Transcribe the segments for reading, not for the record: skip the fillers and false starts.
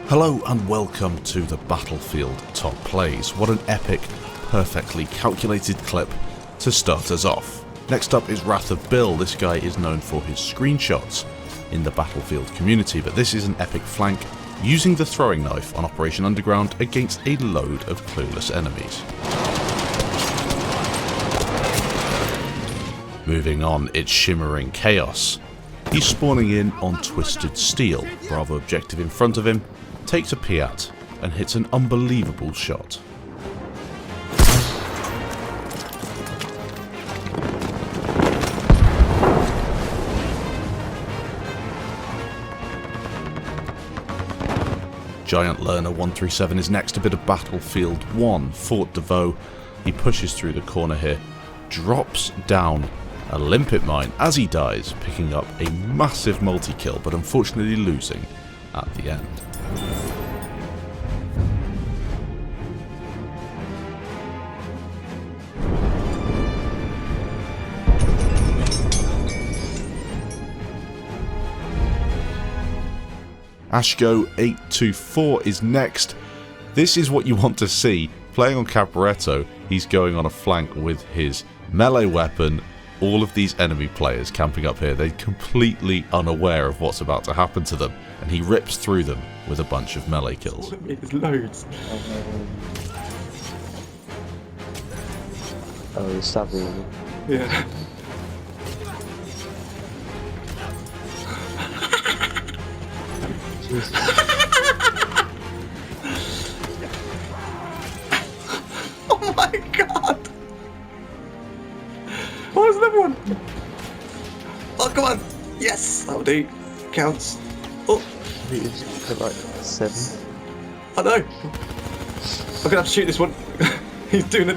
Hello and welcome to the Battlefield Top Plays. What an epic, perfectly calculated clip to start us off. Next up is WRATHOFBILL. This guy is known for his screenshots in the Battlefield community, but this is an epic flank using the throwing knife on Operation Underground against a load of clueless enemies. Moving on, it's Shimmering Chaos. He's spawning in on Twisted Steel. Bravo objective in front of him, takes a PLATZ and hits an unbelievable shot. Giant Learner 137 is next. A bit of Battlefield 1, Fort Divue. He pushes through the corner here, drops down a limpet mine as he dies, picking up a massive multi-kill, but unfortunately losing at the end. Ashgo824 is next. This is what you want to see. Playing on Caporetto, he's going on a flank with his melee weapon. All of these enemy players camping up here, they're completely unaware of what's about to happen to them, and he rips through them with a bunch of melee kills. There's loads. Oh, he's stabbing. Yeah. Oh my god! Oh, there's another one! Oh, come on! Yes! That'll do. Counts. Oh! I think it's put like 7. I know! I'm gonna have to shoot this one. He's doing it.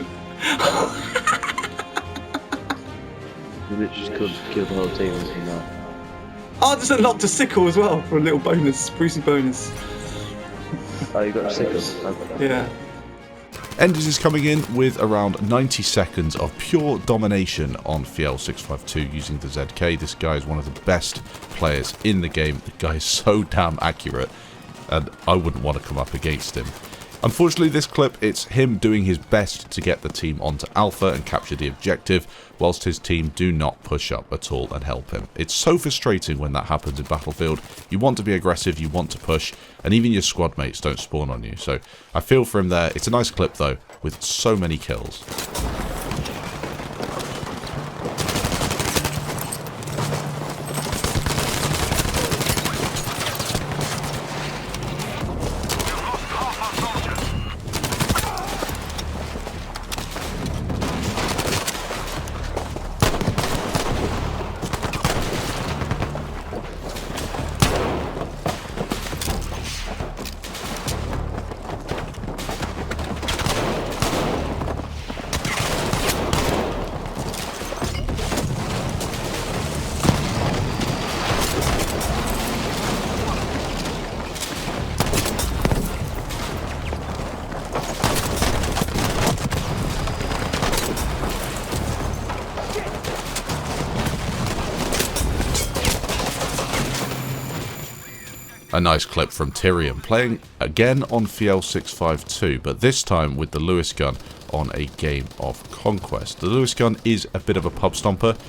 You literally just couldn't kill the whole team using that. Oh, I just unlocked a sickle as well for a little bonus, sprucey bonus. Oh, you got a sickle? Yeah. Enders is coming in with around 90 seconds of pure domination on Fiel652 using the ZK. This guy is one of the best players in the game. The guy is so damn accurate, and I wouldn't want to come up against him. Unfortunately, this clip, it's him doing his best to get the team onto Alpha and capture the objective, whilst his team do not push up at all and help him. It's so frustrating when that happens in Battlefield. You want to be aggressive, you want to push, and even your squad mates don't spawn on you. So I feel for him there. It's a nice clip though, with so many kills. A nice clip from Tyrium, playing again on Fiel652, but this time with the Lewis gun on a game of Conquest. The Lewis gun is a bit of a pub stomper.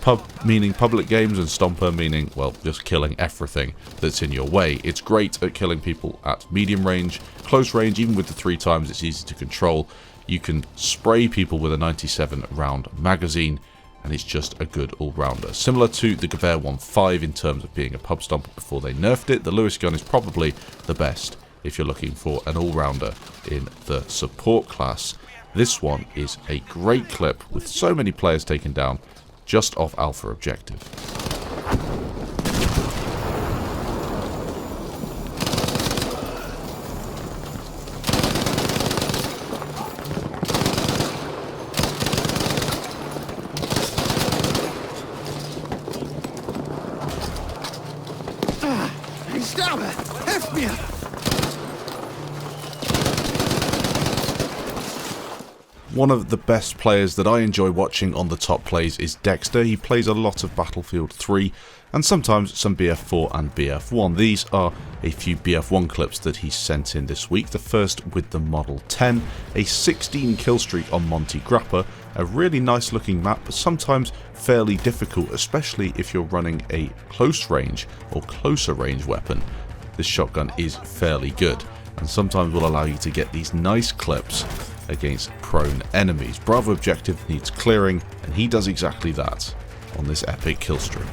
Pub meaning public games, and stomper meaning, well, just killing everything that's in your way. It's great at killing people at medium range, close range, even with the 3 times it's easy to control. You can spray people with a 97 round magazine, and it's just a good all-rounder. Similar to the Gewehr 1.5 in terms of being a pub stomper before they nerfed it, the Lewis gun is probably the best if you're looking for an all-rounder in the support class. This one is a great clip with so many players taken down just off Alpha objective. One of the best players that I enjoy watching on the top plays is DEXTER. He plays a lot of Battlefield 3 and sometimes some BF4 and BF1. These are a few BF1 clips that he sent in this week. The first with the Model 10, a 16 kill streak on Monte Grappa, a really nice looking map, but sometimes fairly difficult, especially if you're running a close range or closer range weapon. This shotgun is fairly good, and sometimes will allow you to get these nice clips against prone enemies. Bravo objective needs clearing, and he does exactly that on this epic kill streak.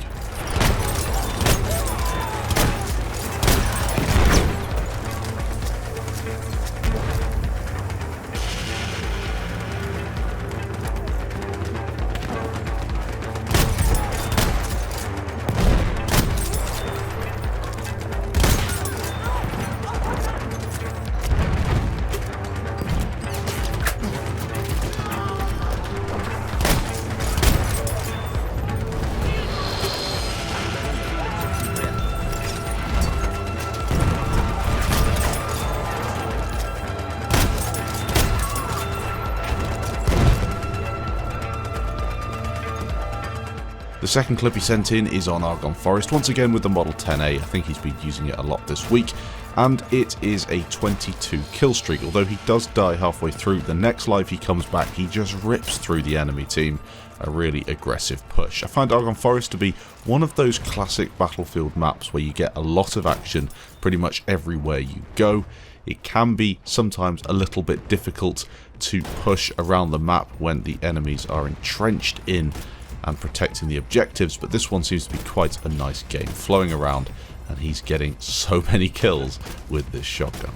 The second clip he sent in is on Argonne Forest, once again with the Model 10A. I think he's been using it a lot this week, and it is a 22 kill streak. Although he does die halfway through, the next life he comes back, he just rips through the enemy team. A really aggressive push. I find Argonne Forest to be one of those classic Battlefield maps where you get a lot of action pretty much everywhere you go. It can be sometimes a little bit difficult to push around the map when the enemies are entrenched in and protecting the objectives, but this one seems to be quite a nice game flowing around, and he's getting so many kills with this shotgun.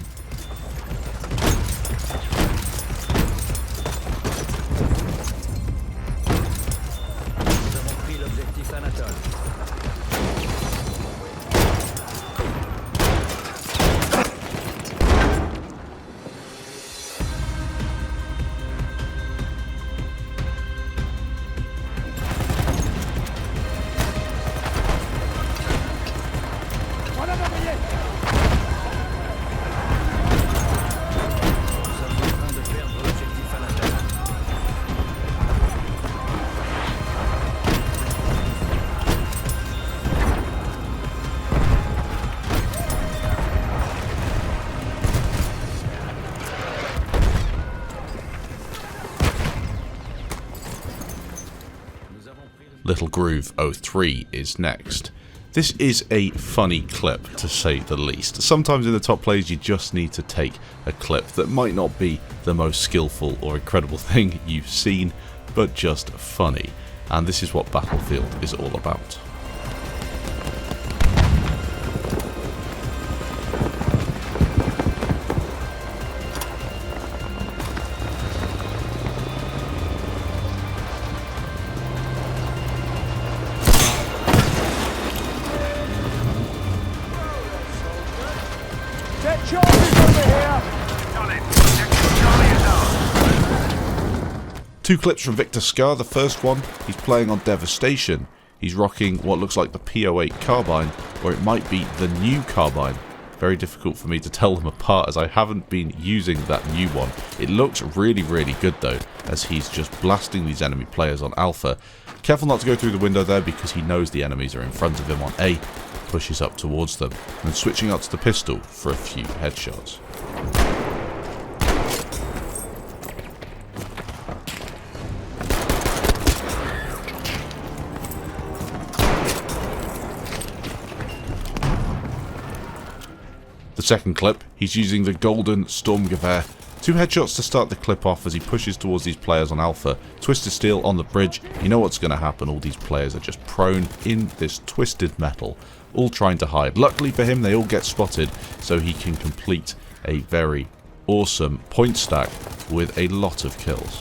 Little Groove 03 is next. This is a funny clip, to say the least. Sometimes in the top plays you just need to take a clip that might not be the most skillful or incredible thing you've seen, but just funny. And this is what Battlefield is all about. Two clips from ViktorScar. The first one, he's playing on Devastation. He's rocking what looks like the P08 carbine, or it might be the new carbine. Very difficult for me to tell them apart as I haven't been using that new one. It looks really, really good though, as he's just blasting these enemy players on Alpha. Careful not to go through the window there because he knows the enemies are in front of him on A. Pushes up towards them, and switching out to the pistol for a few headshots. The second clip, he's using the golden Sturmgewehr. Two headshots to start the clip off as he pushes towards these players on Alpha. Twisted Steel on the bridge. You know what's going to happen. All these players are just prone in this twisted metal, all trying to hide. Luckily for him, they all get spotted, so he can complete a very awesome point stack with a lot of kills.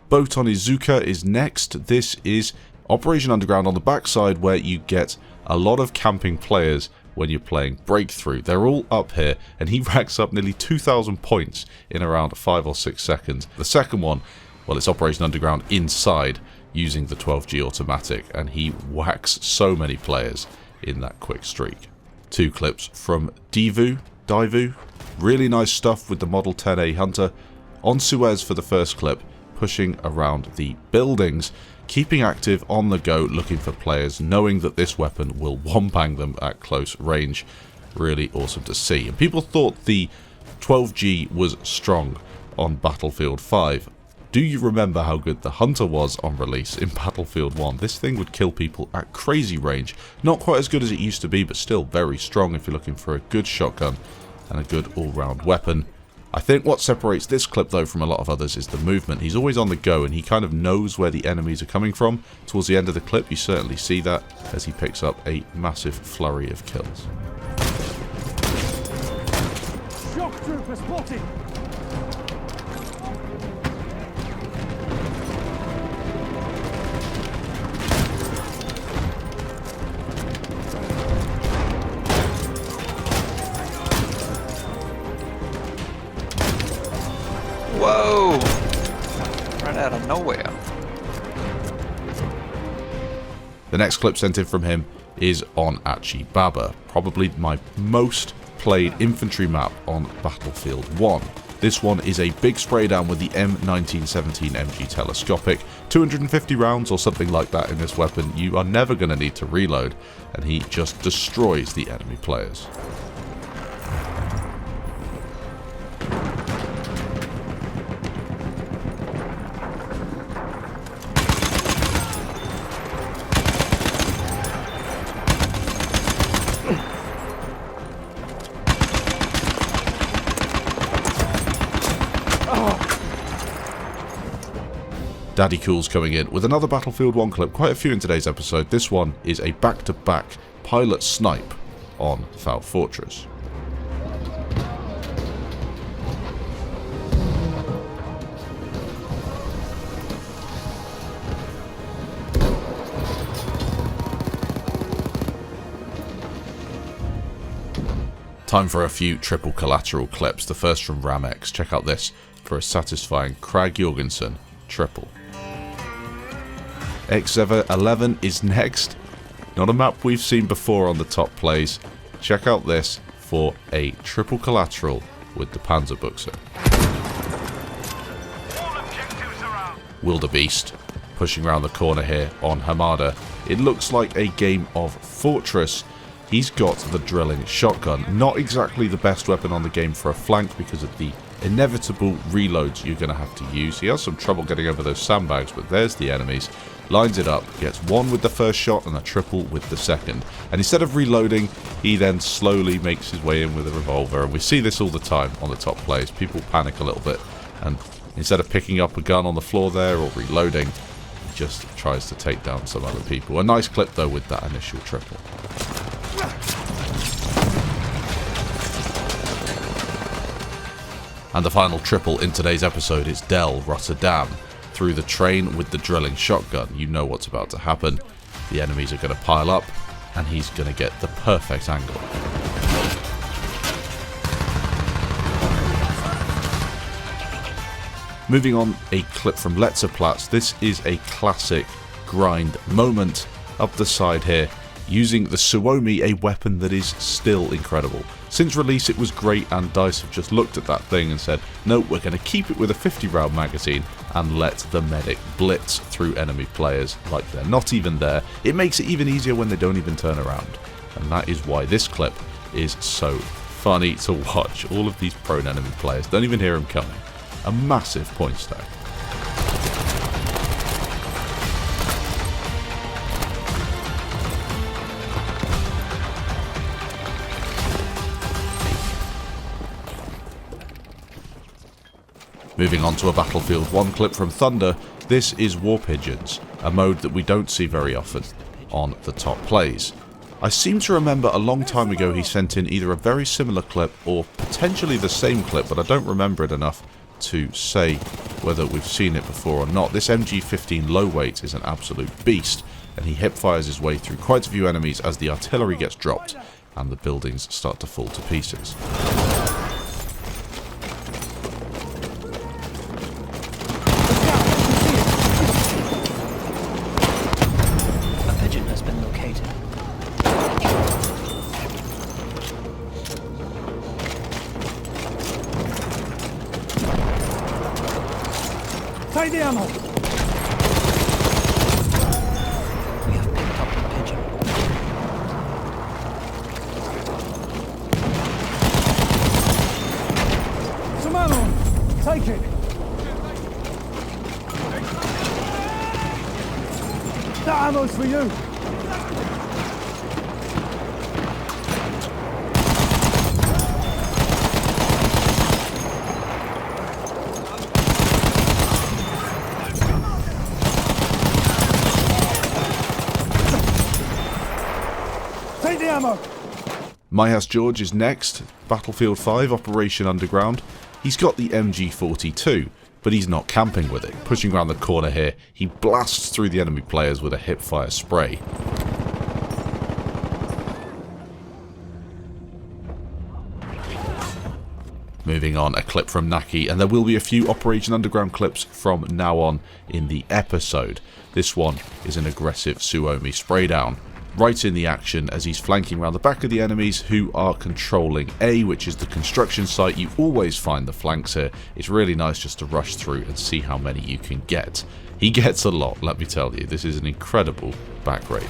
BOATONIZUKA is next. This is Operation Underground on the backside, where you get a lot of camping players when you're playing Breakthrough. They're all up here, and he racks up nearly 2,000 points in around 5 or 6 seconds. The second one, well, it's Operation Underground inside using the 12G automatic, and he whacks so many players in that quick streak. Two clips from Divue. Really nice stuff with the Model 10A Hunter on Suez for the first clip, pushing around the buildings. keeping active on the go, looking for players, knowing that this weapon will one-bang them at close range. Really awesome to see. And people thought the 12G was strong on Battlefield 5. Do you remember how good the Hunter was on release in Battlefield 1? This thing would kill people at crazy range. Not quite as good as it used to be, but still very strong if you're looking for a good shotgun and a good all-round weapon. I think what separates this clip though from a lot of others is the movement. He's always on the go and he kind of knows where the enemies are coming from. Towards the end of the clip you certainly see that as he picks up a massive flurry of kills. Shock trooper spotted! Whoa! Right out of nowhere. The next clip sent in from him is on Achi Baba, probably my most played infantry map on Battlefield 1. This one is a big spray down with the M1917 MG telescopic. 250 rounds or something like that in this weapon. You are never going to need to reload, and he just destroys the enemy players. Daddy Cool's coming in with another Battlefield 1 clip, quite a few in today's episode. This one is a back-to-back pilot snipe on Foul Fortress. Time for a few triple collateral clips, the first from RAMX. Check out this for a satisfying Krag Jorgensen triple. X-Ever 11 is next. Not a map we've seen before on the top plays. Check out this for a triple collateral with the Panzerbuchse. Wildebeest pushing around the corner here on Hamada. It looks like a game of Fortress. He's got the drilling shotgun. Not exactly the best weapon on the game for a flank because of the inevitable reloads you're going to have to use. He has some trouble getting over those sandbags, but there's the enemies. Lines it up, gets one with the first shot and a triple with the second. And instead of reloading, he then slowly makes his way in with a revolver. And we see this all the time on the top plays. People panic a little bit, and instead of picking up a gun on the floor there or reloading, he just tries to take down some other people. A nice clip though with that initial triple. And the final triple in today's episode is Del Rotterdam. Through the train with the drilling shotgun. You know what's about to happen. The enemies are going to pile up and he's going to get the perfect angle. Moving on, a clip from Letzter PLATZ. This is a classic grind moment up the side here, using the Suomi, a weapon that is still incredible. Since release it was great, and DICE have just looked at that thing and said, no, we're going to keep it with a 50 round magazine and let the medic blitz through enemy players like they're not even there. It makes it even easier when they don't even turn around, and that is why this clip is so funny to watch. All of these prone enemy players don't even hear him coming. A massive point stack. Moving on to a Battlefield 1 clip from Thunder, this is War Pigeons, a mode that we don't see very often on the top plays. I seem to remember a long time ago he sent in either a very similar clip or potentially the same clip, but I don't remember it enough to say whether we've seen it before or not. This MG15 low weight is an absolute beast, and he hip fires his way through quite a few enemies as the artillery gets dropped and the buildings start to fall to pieces. Take the ammo! you! Take the ammo! MIHAS George is next. Battlefield 5 Operation Underground. He's got the MG42, but he's not camping with it. Pushing around the corner here, he blasts through the enemy players with a hipfire spray. Moving on, a clip from Naki, and there will be a few Operation Underground clips from now on in the episode. This one is an aggressive Suomi spray down. Right in the action as he's flanking around the back of the enemies who are controlling A, which is the construction site. You always find the flanks here. It's really nice just to rush through and see how many you can get. He gets a lot, let me tell you. This is an incredible back rage.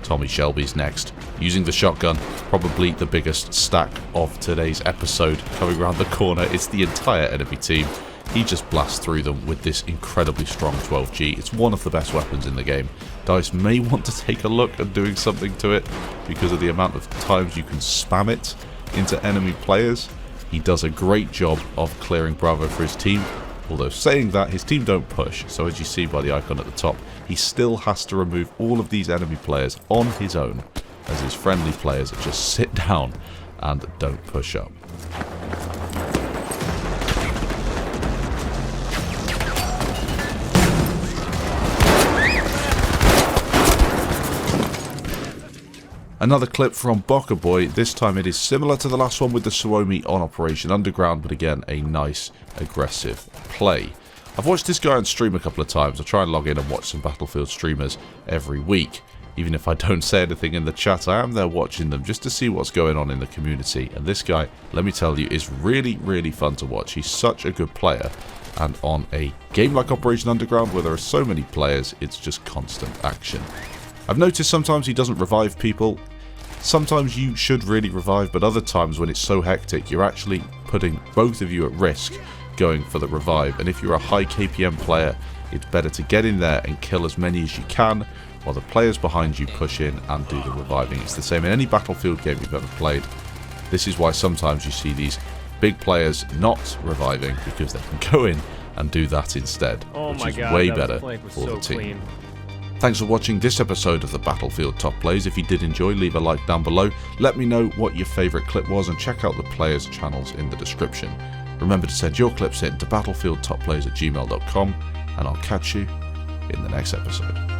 TOMMYSHELBII's next, using the shotgun, probably the biggest stack of today's episode. Coming around the corner, it's the entire enemy team. He just blasts through them with this incredibly strong 12G. It's one of the best weapons in the game. DICE may want to take a look at doing something to it because of the amount of times you can spam it into enemy players. He does a great job of clearing Bravo for his team. Although saying that, his team don't push, so as you see by the icon at the top, he still has to remove all of these enemy players on his own, as his friendly players just sit down and don't push up. Another clip from BOCCABOI. This time it is similar to the last one with the Suomi on Operation Underground, but again a nice aggressive play. I've watched this guy on stream a couple of times. I try and log in and watch some Battlefield streamers every week. Even if I don't say anything in the chat, I am there watching them just to see what's going on in the community. And this guy, let me tell you, is really, really fun to watch. He's such a good player. And on a game like Operation Underground, where there are so many players, it's just constant action. I've noticed sometimes he doesn't revive people. Sometimes you should really revive, but other times when it's so hectic, you're actually putting both of you at risk going for the revive. And if you're a high KPM player, it's better to get in there and kill as many as you can while the players behind you push in and do the reviving. It's the same in any Battlefield game you've ever played. This is why sometimes you see these big players not reviving, because they can go in and do that instead, which is way better for the team. Thanks for watching this episode of the Battlefield Top Plays. If you did enjoy, leave a like down below. Let me know what your favourite clip was and check out the players' channels in the description. Remember to send your clips in to battlefieldtopplays@gmail.com, and I'll catch you in the next episode.